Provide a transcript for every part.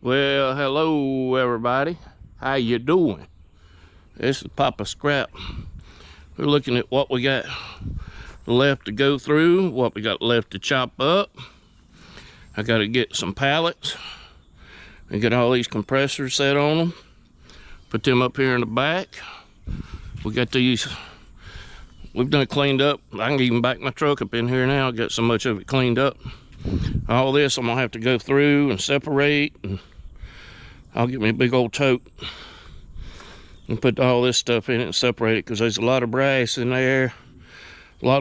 Well, hello everybody. How you doing? This is Papa Scrap. We're looking at what we got left to go through, what we got left to chop up. I got to get some pallets and get all these compressors set on them. Put them up here in the back. We got these, we've done cleaned up. I can even back my truck up in here now. Got so much of it cleaned up. All this I'm gonna have to go through and separate, and I'll get me a big old tote and put all this stuff in it and separate it, because there's a lot of brass in there,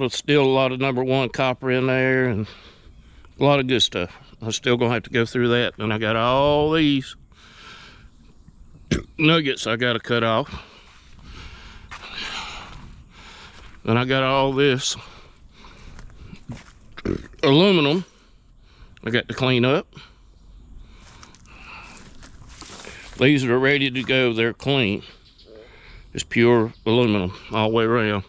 still a lot of #1 copper in there, and a lot of good stuff. I'm still gonna have to go through that. And I got all these nuggets I gotta cut off. Then I got all this aluminum I got to clean up. These are ready to go. They're clean. It's pure aluminum all the way around.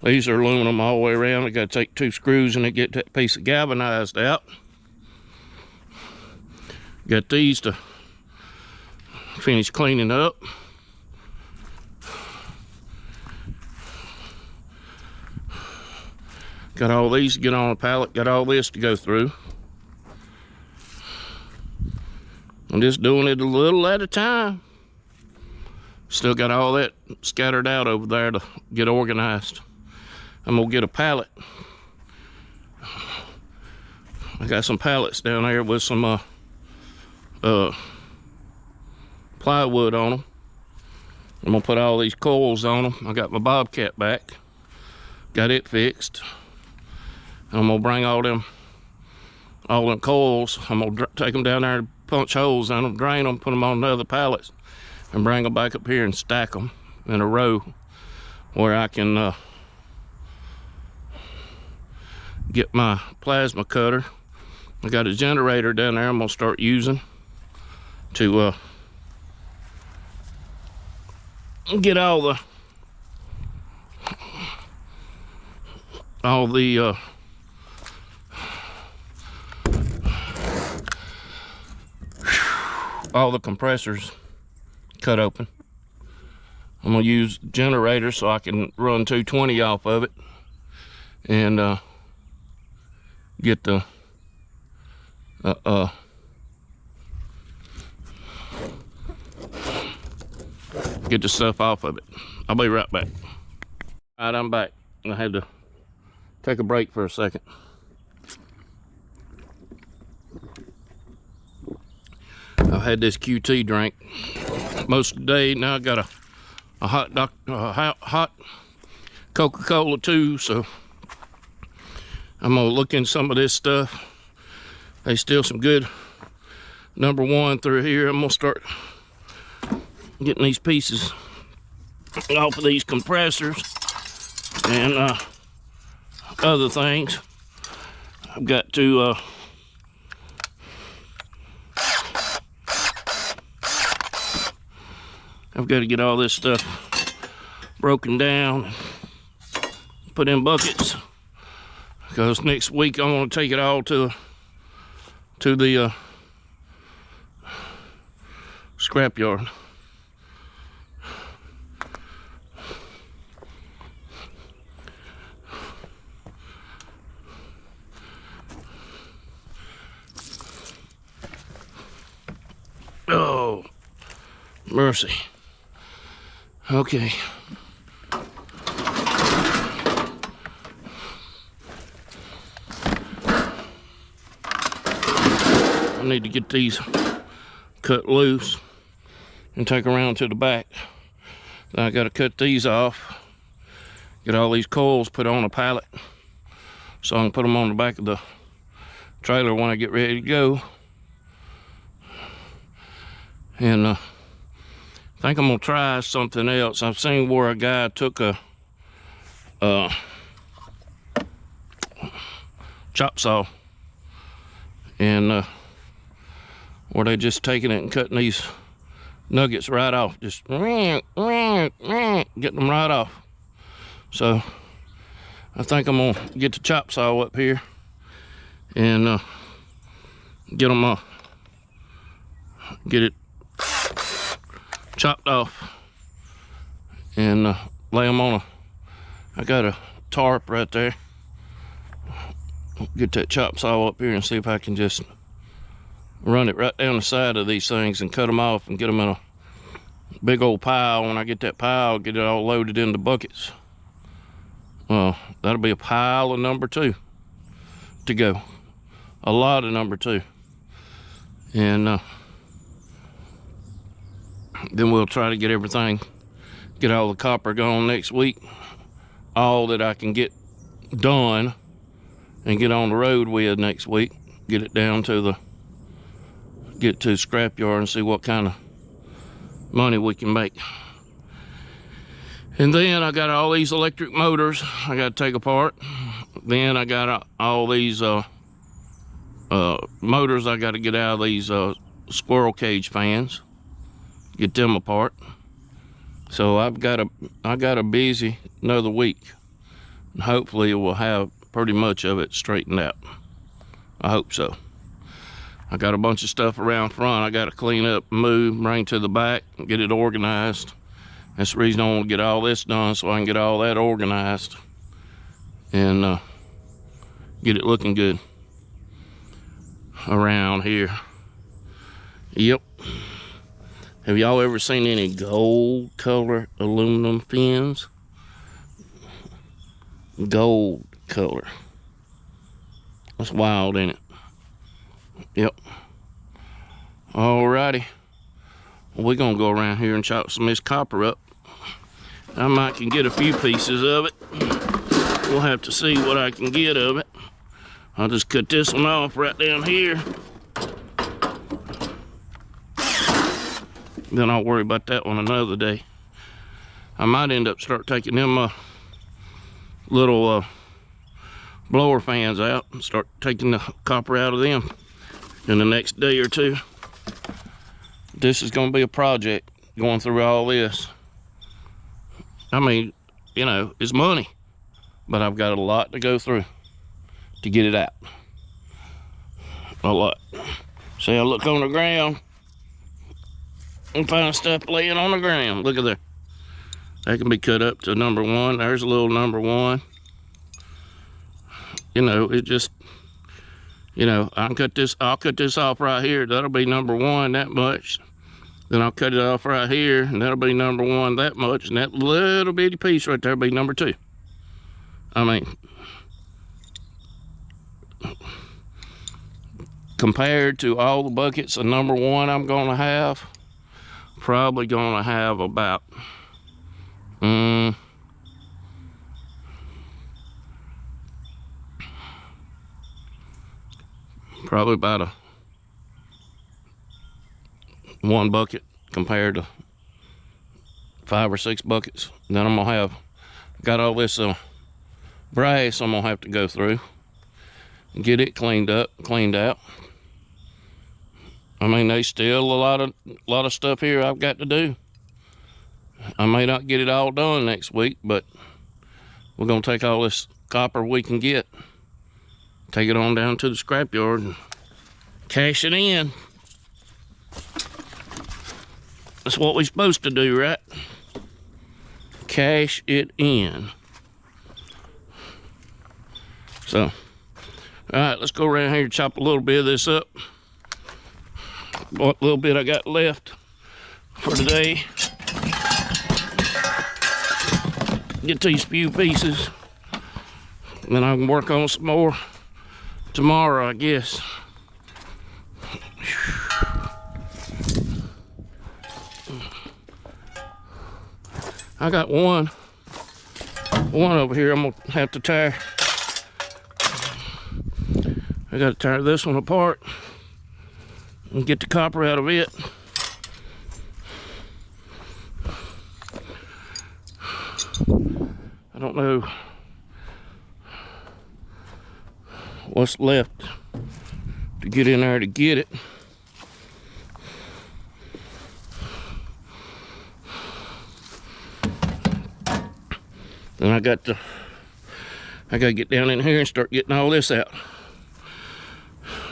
These are aluminum all the way around. I got to take 2 screws and get that piece of galvanized out. Got these to finish cleaning up. Got all these to get on a pallet. Got all this to go through. I'm just doing it a little at a time. Still got all that scattered out over there to get organized. I'm gonna get a pallet. I got some pallets down there with some plywood on them. I'm gonna put all these coils on them. I got my bobcat back. Got it fixed. I'm gonna bring all them coils. I'm gonna take them down there and punch holes in them, drain them, put them on the other pallets, and bring them back up here and stack them in a row where I can get my plasma cutter. I got a generator down there I'm gonna start using to get all the compressors cut open. I'm gonna use the generator so I can run 220 off of it and get the stuff off of it. I'll be right back. All right, I'm back. I had to take a break for a second. I've had this QT drink most of the day. Now I got a hot Coca-Cola too, so I'm gonna look in some of this stuff. There's still some good #1 through here. I'm gonna start getting these pieces off of these compressors and other things. I've got to get all this stuff broken down, put in buckets, because next week I'm going to take it all to the scrap yard. Oh, mercy. Okay. I need to get these cut loose and take around to the back. Then I got to cut these off, get all these coils put on a pallet so I can put them on the back of the trailer when I get ready to go. And I think I'm gonna try something else. I've seen where a guy took a chop saw and where they just taking it and cutting these nuggets right off, just getting them right off. So I think I'm gonna get the chop saw up here and get them get it chopped off and lay them on I got a tarp right there. Get that chop saw up here and see if I can just run it right down the side of these things and cut them off and get them in a big old pile. When I get that pile, get it all loaded into buckets. That'll be a pile of number 2 to go. A lot of number 2. And then we'll try to get everything, get all the copper gone next week. All that I can get done and get on the road with next week. Get it down to the scrapyard and see what kind of money we can make. And then I got all these electric motors I got to take apart. Then I got all these motors I got to get out of these squirrel cage fans, get them apart. So I got a busy another week. And hopefully we'll have pretty much of it straightened out. I hope so. I got a bunch of stuff around front I got to clean up, move, bring to the back, and get it organized. That's the reason I want to get all this done, so I can get all that organized and get it looking good around here. Yep. Have y'all ever seen any gold color aluminum fins? Gold color. That's wild, ain't it? Yep. Alrighty. Well, we're gonna go around here and chop some of this copper up. I might can get a few pieces of it. We'll have to see what I can get of it. I'll just cut this one off right down here. Then I'll worry about that one another day. I might end up start taking them little blower fans out and start taking the copper out of them in the next day or two. This is going to be a project, going through all this. I mean, you know, it's money, but I've got a lot to go through to get it out. A lot. See, I look on the ground and find stuff laying on the ground. Look at there. That can be cut up to number 1. There's a little number 1. You know, it just, you know, I'll cut this off right here. That'll be number 1, that much. Then I'll cut it off right here, and that'll be number 1, that much. And that little bitty piece right there will be number 2. I mean, compared to all the buckets of number 1 I'm gonna have, probably gonna have about probably about a 1 bucket compared to 5 or 6 buckets. Then I'm gonna have got all this brass I'm gonna have to go through and get it cleaned out. I mean, there's still a lot of stuff here I've got to do. I may not get it all done next week, but we're gonna take all this copper we can get, take it on down to the scrapyard and cash it in. That's what we're supposed to do, right? Cash it in. So, all right, let's go around here and chop a little bit of this up. What little bit I got left for today. Get these few pieces. And then I can work on some more tomorrow, I guess. I got one over here I'm gonna have to tear. I gotta tear this one apart and get the copper out of it. I don't know what's left to get in there to get it. Then I gotta get down in here and start getting all this out.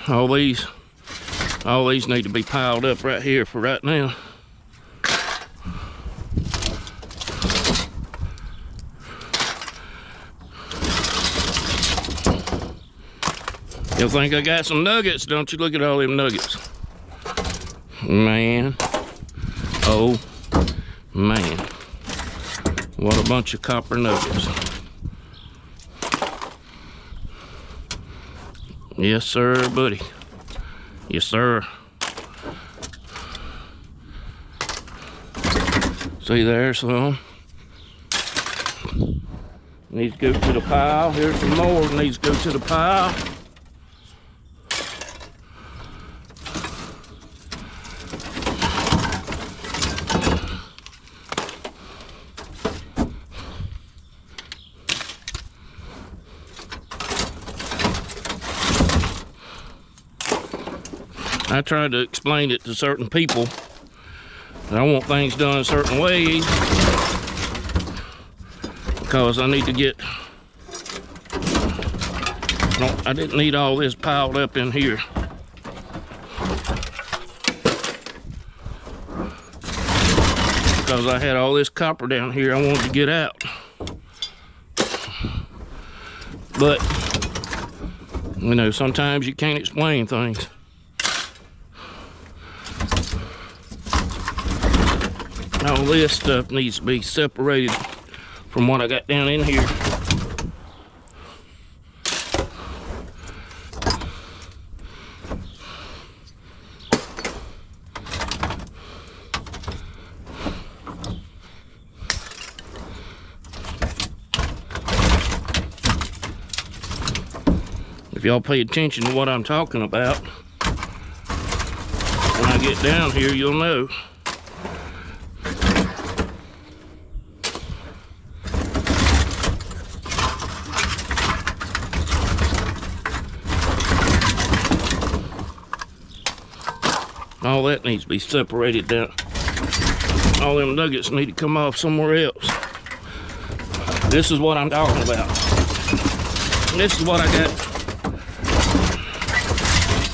All these All these need to be piled up right here for right now. You think I got some nuggets, don't you? Look at all them nuggets. Man. Oh, man. What a bunch of copper nuggets. Yes, sir, buddy. Yes, sir. See, there's some. Needs to go to the pile. Here's some more. Needs to go to the pile. I tried to explain it to certain people that I want things done a certain way because I need to get, I didn't need all this piled up in here. Because I had all this copper down here I wanted to get out. But, you know, sometimes you can't explain things. All this stuff needs to be separated from what I got down in here. If y'all pay attention to what I'm talking about, when I get down here, you'll know. All that needs to be separated down. All them nuggets need to come off somewhere else. This is what I'm talking about. This is what I got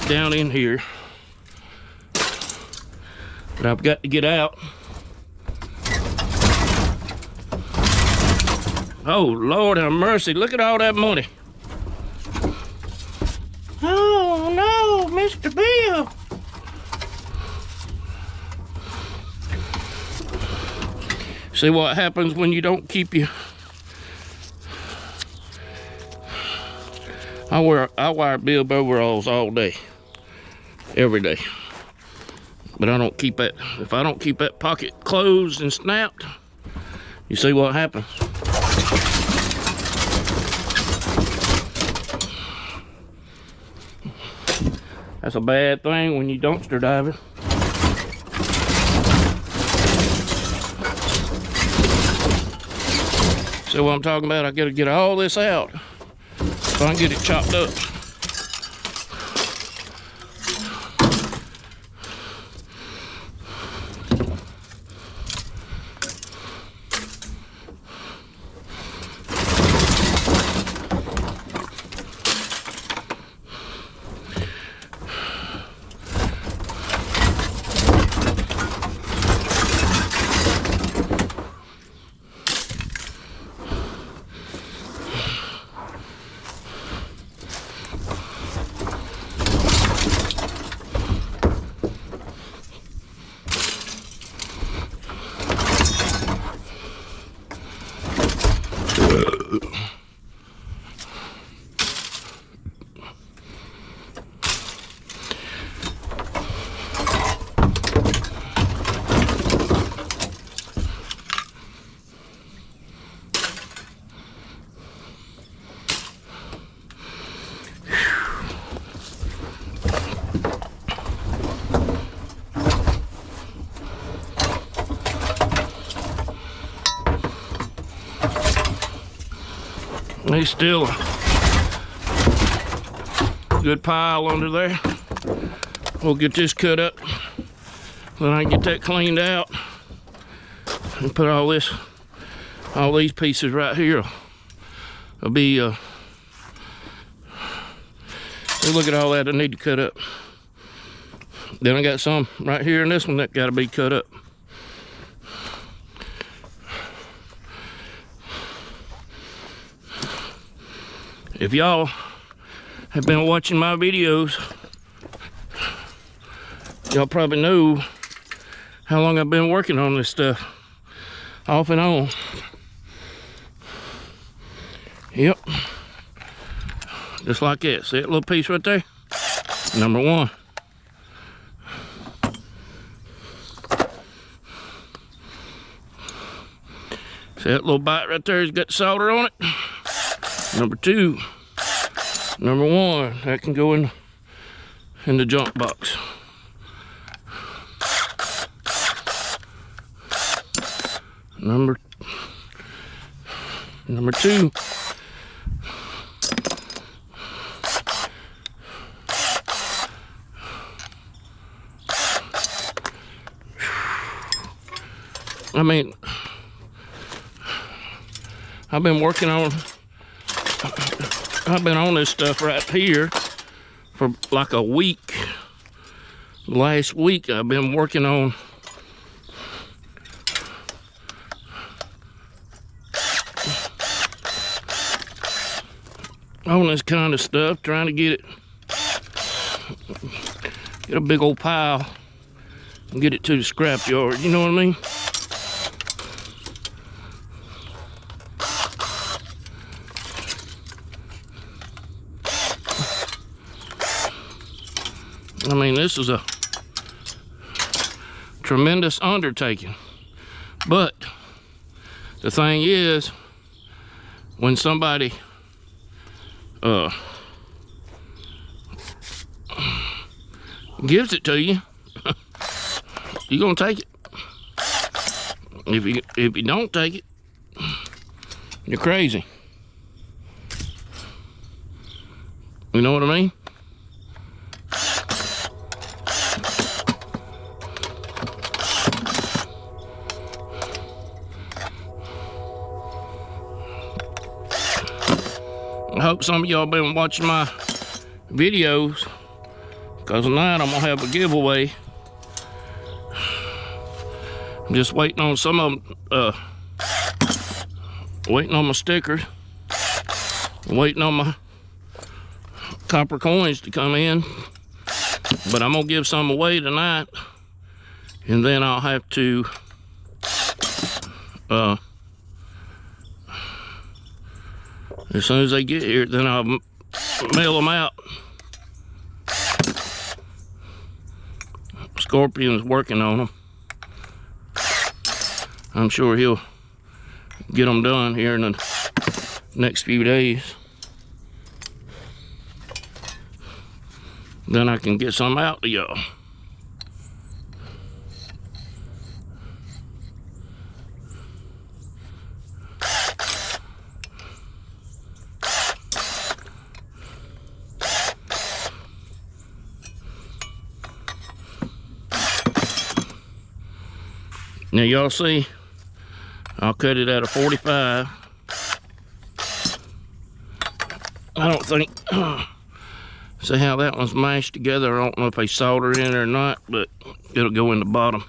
down in here that I've got to get out. Oh, Lord have mercy. Look at all that money. Oh, no, Mr. Bill. See what happens when you don't keep your... I wear bib overalls all day, every day. But I don't keep that. If I don't keep that pocket closed and snapped, you see what happens. That's a bad thing when you dumpster diving. See what I'm talking about? I gotta get all this out so I can get it chopped up. There's still a good pile under there. We'll get this cut up, then I can get that cleaned out and put all these pieces right here. It'll be look at all that I need to cut up. Then I got some right here in this one that got to be cut up. If y'all have been watching my videos, y'all probably know how long I've been working on this stuff, off and on. Yep, just like that. See that little piece right there? Number one. See that little bite right there? It's got solder on it. Number two. Number one. That can go in the junk box. Number two. I mean, I've been on this stuff right here for like a week. Last week I've been working on this kind of stuff, trying to get a big old pile and get it to the scrap yard, you know what I mean? I mean, this is a tremendous undertaking, but the thing is, when somebody gives it to you, you're gonna take it. If you don't take it, you're crazy. You know what I mean? I hope some of y'all been watching my videos, because tonight I'm gonna have a giveaway. I'm just waiting on some of them, waiting on my stickers, waiting on my copper coins to come in, but I'm gonna give some away tonight, and then I'll have to as soon as they get here, then I'll mail them out. Scorpion's working on them. I'm sure he'll get them done here in the next few days. Then I can get some out to y'all. Now y'all see, I'll cut it at a 45. I don't think, see how that one's mashed together? I don't know if they soldered in or not, but it'll go in the bottom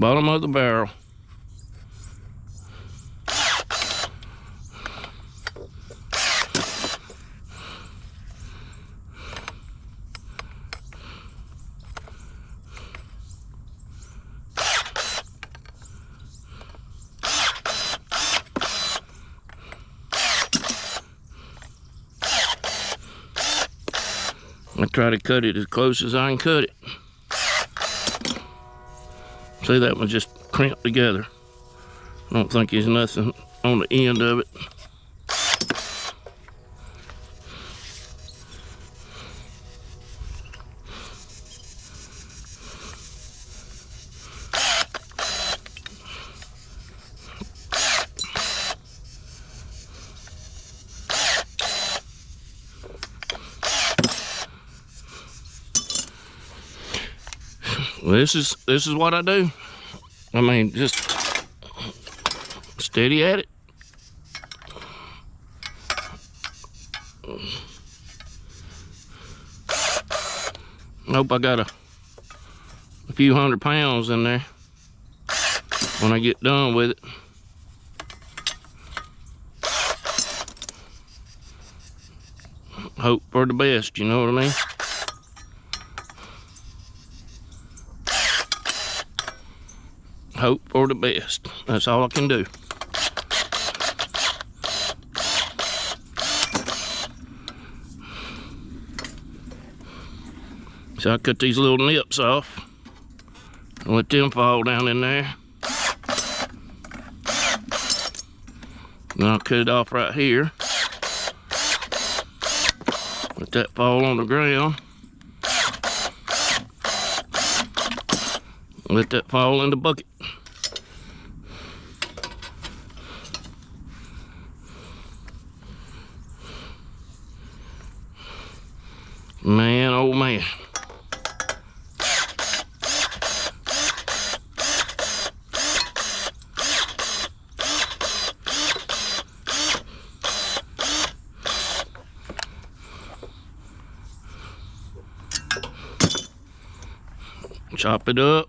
of the barrel. I try to cut it as close as I can cut it. See, that one just crimped together. I don't think there's nothing on the end of it. This is what I do. I mean, just steady at it. Hope I got a few 100 pounds in there when I get done with it. Hope for the best, you know what I mean? Hope for the best. That's all I can do. So I cut these little nips off and let them fall down in there. Then I'll cut it off right here. Let that fall on the ground. Let that fall in the bucket. Man, oh man. Chop it up.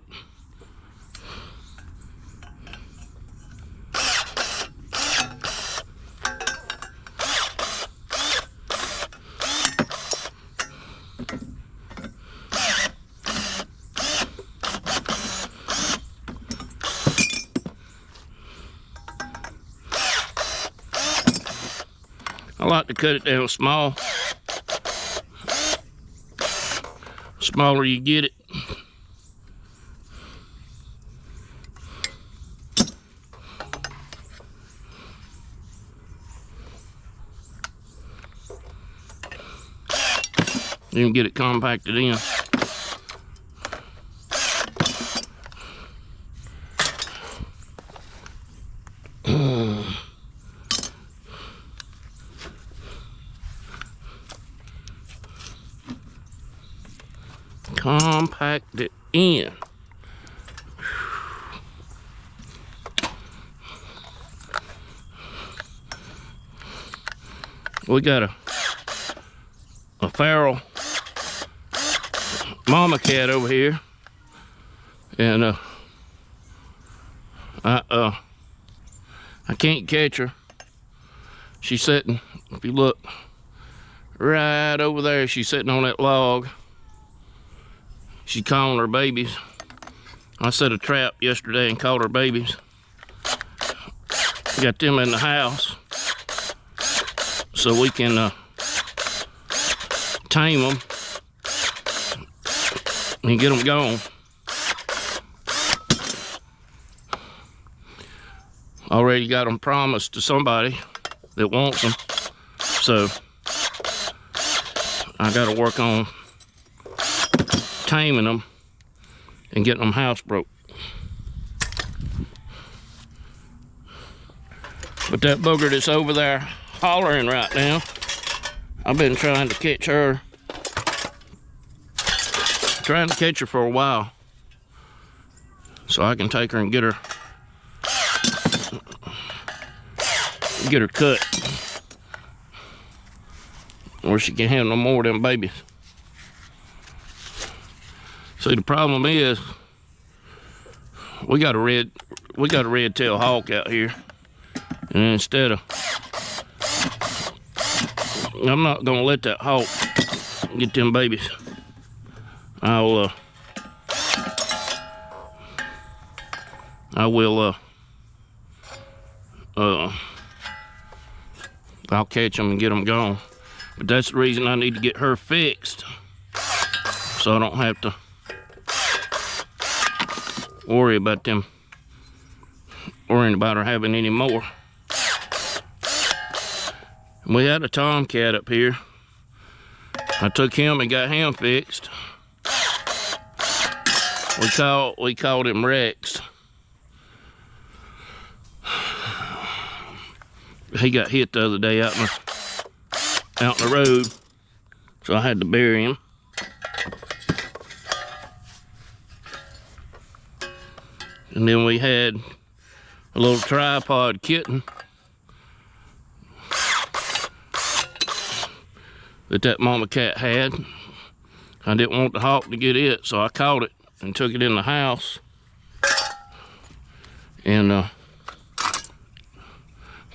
I like to cut it down small. Smaller you get it, you can get it compacted in. Compact it in. We got a feral mama cat over here, and I can't catch her. She's sitting, if you look right over there, she's sitting on that log. She's calling her babies. I set a trap yesterday and caught her babies. Got them in the house so we can tame them and get them gone. Already got them promised to somebody that wants them, so I got to work on taming them and getting them housebroke. But that booger that's over there hollering right now, I've been trying to catch her. Trying to catch her for a while so I can take her and get her cut where she can handle no more of them babies. See, the problem is we got a red-tailed hawk out here, and instead of, I'm not gonna let that hawk get them babies. I will I'll catch them and get them gone. But that's the reason I need to get her fixed, so I don't have to worrying about her having any more. We had a tomcat up here. I took him and got him fixed. We called him Rex. He got hit the other day out in the road, so I had to bury him. And then we had a little tripod kitten that mama cat had. I didn't want the hawk to get it, so I caught it and took it in the house. And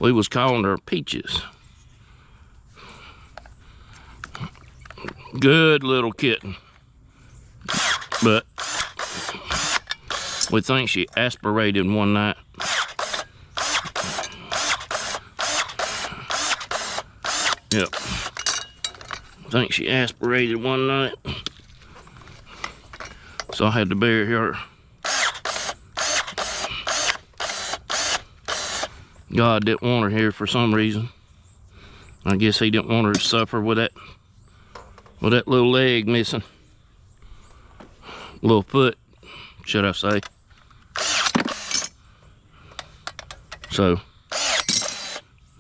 we was calling her Peaches. Good little kitten. But we think she aspirated one night. Yep. I think she aspirated one night. So I had to bury her. God didn't want her here for some reason. I guess he didn't want her to suffer with that little leg missing. Little foot, should I say. So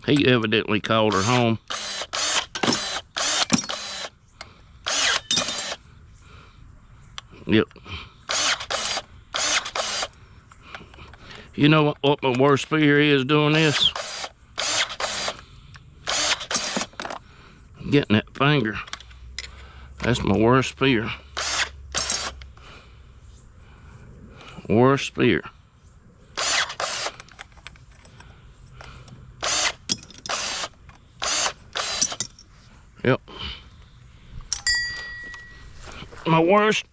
he evidently called her home. Yep. You know what my worst fear is doing this? Getting that finger. That's my worst fear. Worst fear. Yep. My worst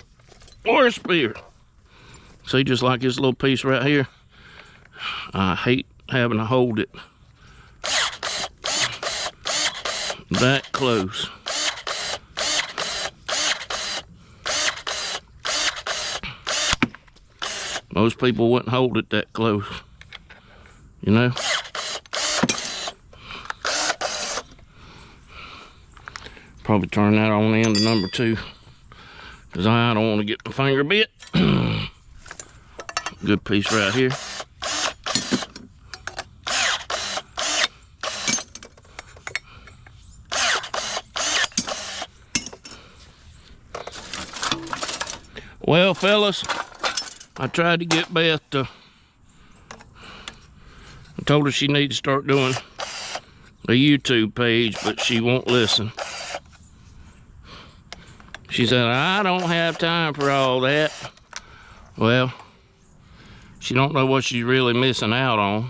fear. See, just like this little piece right here. I hate having to hold it that close. Most people wouldn't hold it that close, you know. Probably turn that on into number 2, because I don't want to get my finger bit. Good piece right here. Well, fellas, I tried to get Beth to, I told her she needs to start doing a YouTube page, but she won't listen. She said, I don't have time for all that. Well, she don't know what she's really missing out on,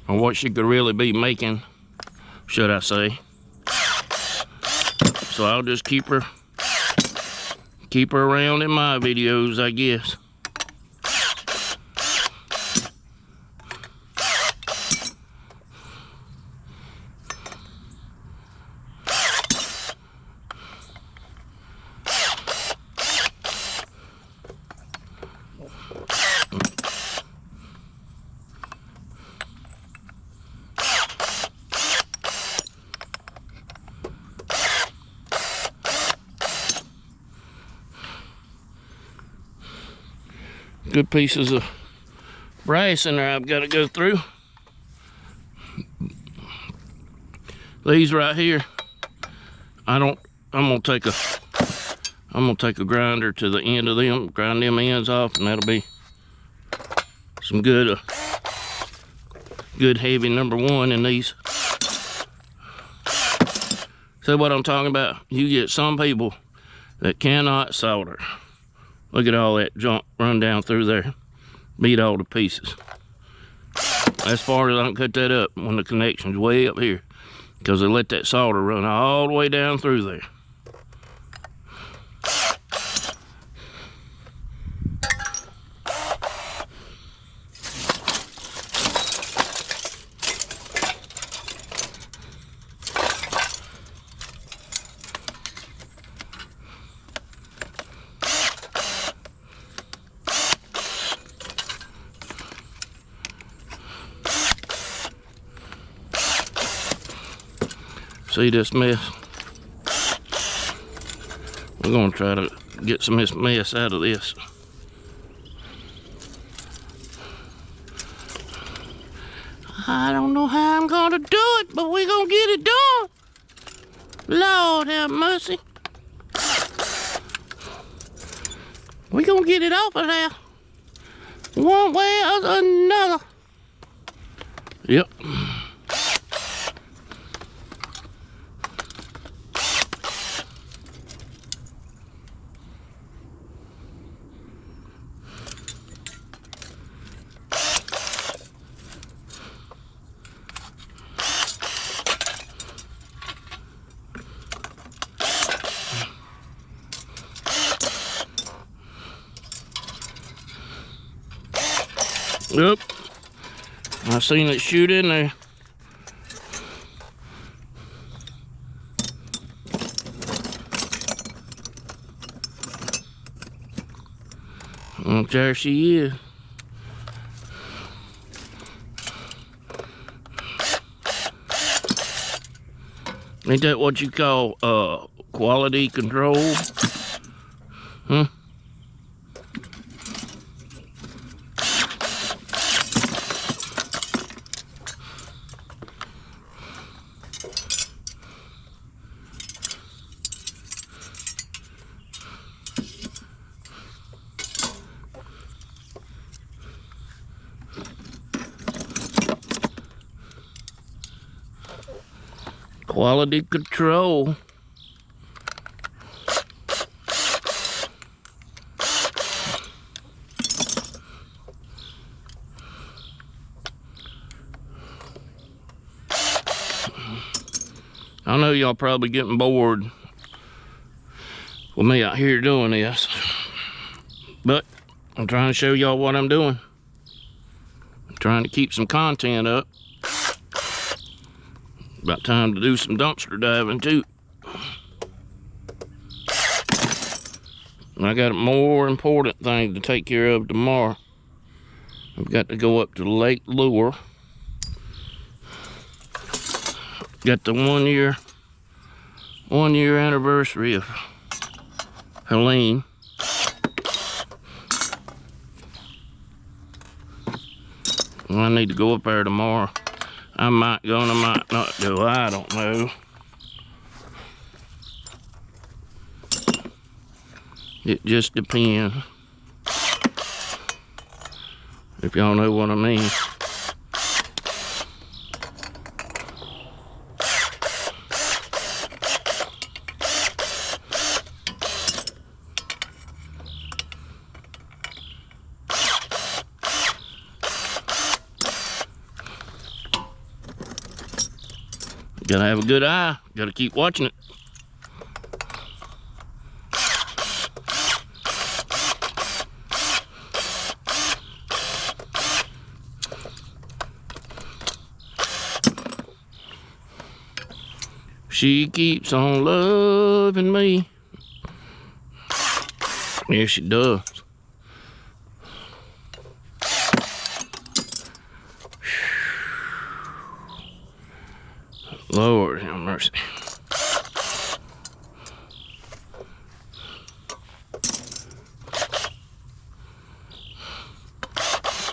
or what she could really be making, should I say. So I'll just keep her around in my videos, I guess. Good pieces of brass in there I've got to go through. These right here, I'm gonna take a grinder to the end of them, grind them ends off, and that'll be some good heavy number 1 in these. See what I'm talking about? You get some people that cannot solder. Look at all that junk run down through there. Beat all to pieces. As far as I can cut that up when the connection's way up here, because they let that solder run all the way down through there. See this mess? We're gonna try to get some of this mess out of this. I don't know how I'm gonna do it, but we're gonna get it done. Lord have mercy. We're gonna get it off of there, one way or another. Yep. Yep. I seen it shoot in there. And there she is. Ain't that what you call quality control? Huh? Quality control. I know y'all probably getting bored with me out here doing this, but I'm trying to show y'all what I'm doing. I'm trying to keep some content up. About time to do some dumpster diving too. I got a more important thing to take care of tomorrow. I've got to go up to Lake Lure. Got the one year anniversary of Helene. I need to go up there tomorrow. I might go and I might not go. I don't know. It just depends. If y'all know what I mean. Gotta have a good eye. Gotta keep watching it. She keeps on loving me. Yes, she does. Lord have mercy.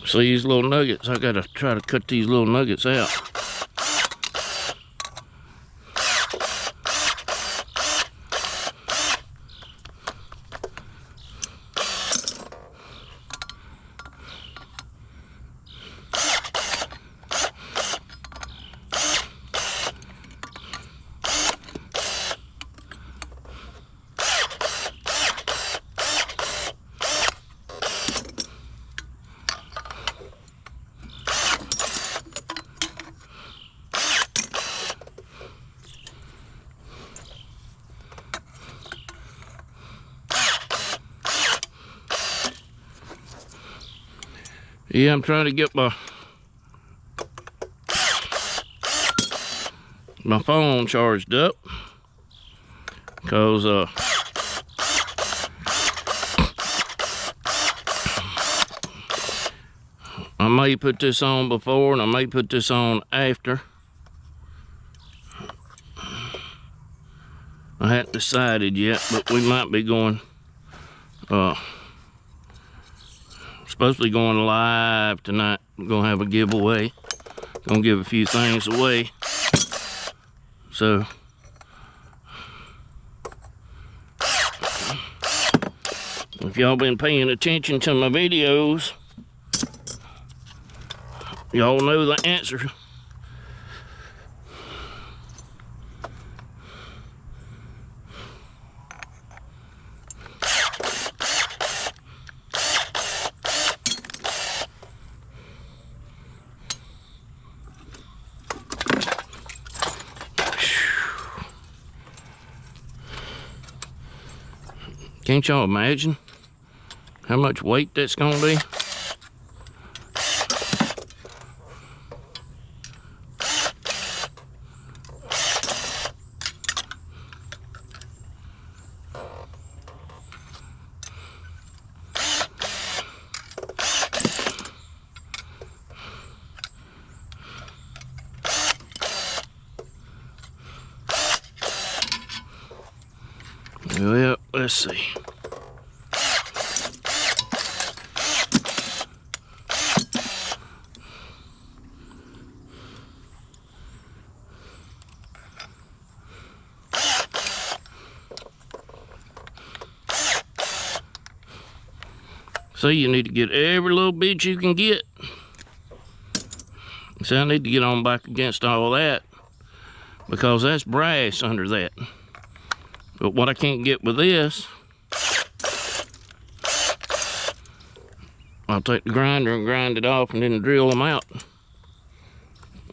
See these little nuggets? I gotta try to cut these little nuggets out. Yeah, I'm trying to get my phone charged up, because I may put this on before and I may put this on after. I hadn't decided yet, but we might be going supposed to be going live tonight. We're gonna have a giveaway. Gonna give a few things away. So if y'all been paying attention to my videos, y'all know the answer. Can't y'all imagine how much weight that's gonna be? let's see. See, you need to get every little bit you can get. See, I need to get on back against all that because that's brass under that. But what I can't get with this, I'll take the grinder and grind it off and then drill them out.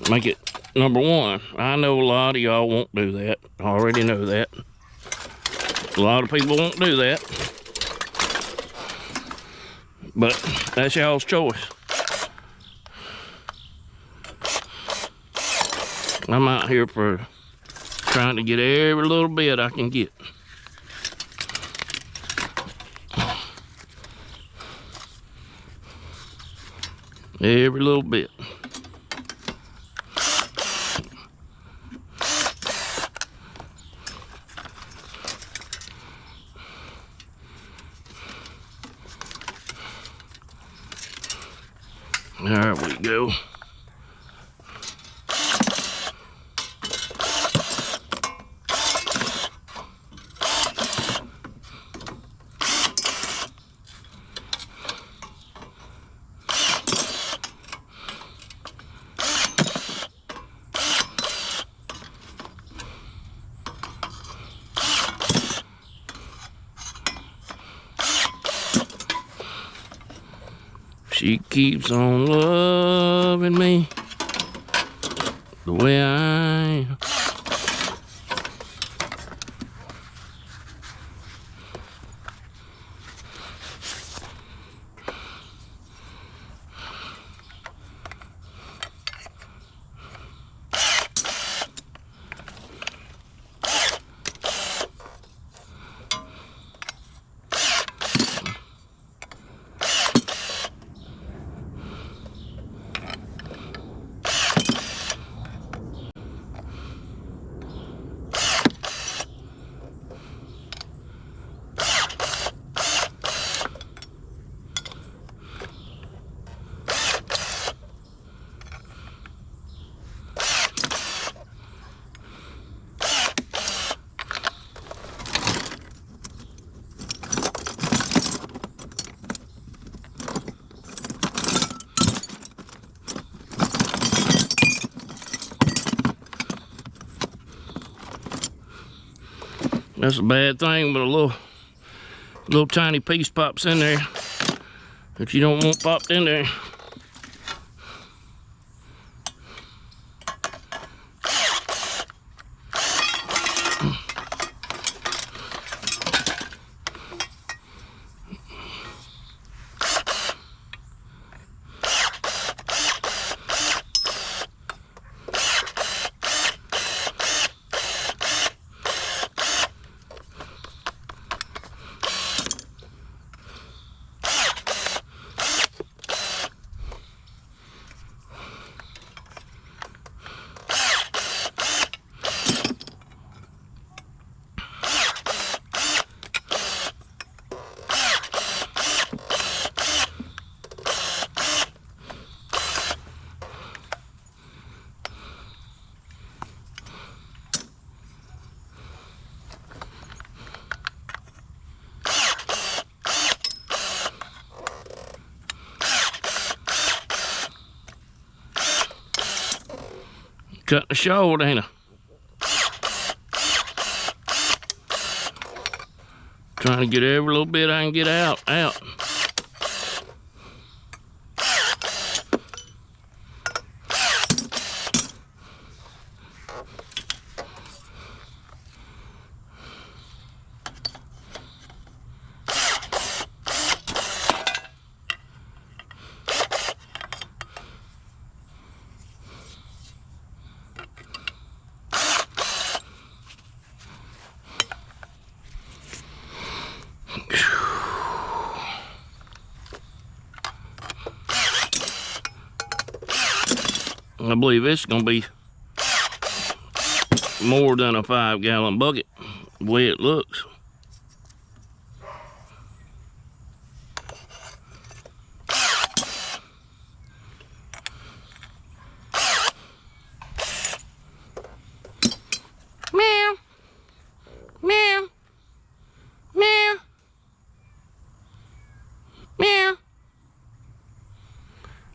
Make it number one. I know a lot of y'all won't do that. I already know that. A lot of people won't do that. But that's y'all's choice. I'm out here for trying to get every little bit I can get. Every little bit. There we go. She keeps on loving me the way I am. That's a bad thing, but a little tiny piece pops in there that you don't want popped in there. Cutting the short, ain't I? Trying to get every little bit I can get out. I believe this is going to be more than a 5-gallon bucket, the way it looks.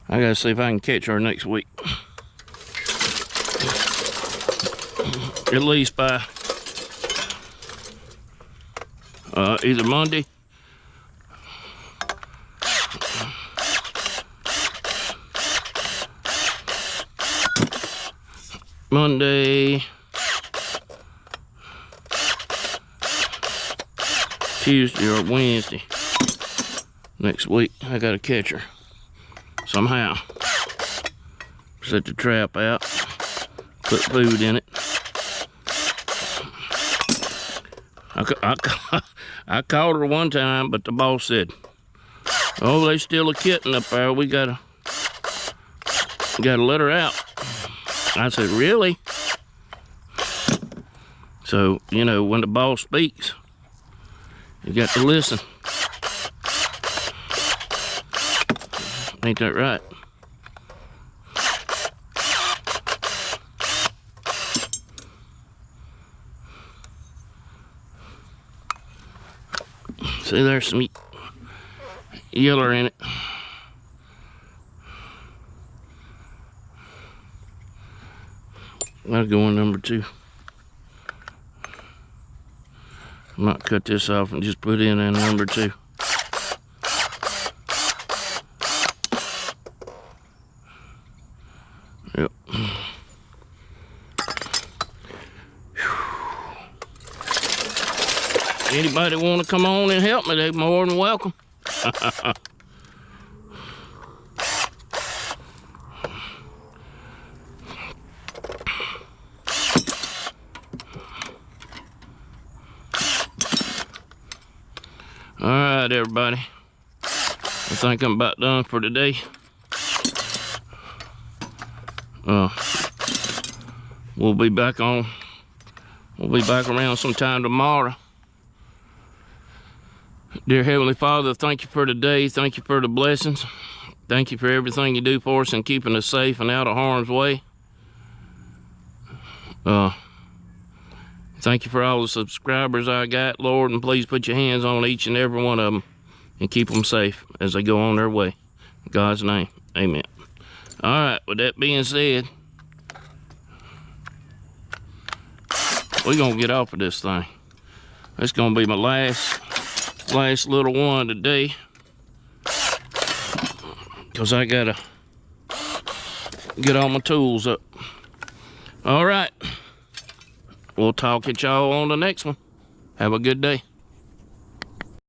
I gotta see if I can catch her next week. At least by either Monday Tuesday or Wednesday next week. I gotta catch her somehow. Set the trap out, put food in it. I caught her one time, but the boss said, "Oh, there's still a kitten up there. We gotta let her out." I said, "Really?" So, you know, when the boss speaks, you got to listen. Ain't that right? See, there's some yeller in it. That'll go on number 2. I might cut this off and just put in number 2. Yep. Anybody want to come on and help me, they're more than welcome. All right, everybody. I think I'm about done for today. We'll be back around sometime tomorrow. Dear Heavenly Father, thank you for today. Thank you for the blessings. Thank you for everything you do for us and keeping us safe and out of harm's way. Thank you for all the subscribers I got, Lord, and please put your hands on each and every one of them and keep them safe as they go on their way. In God's name, amen. All right, with that being said, we're gonna get off of this thing. That's gonna be my last little one today, because I gotta get all my tools up. All right. We'll talk at y'all on the next one. Have a good day.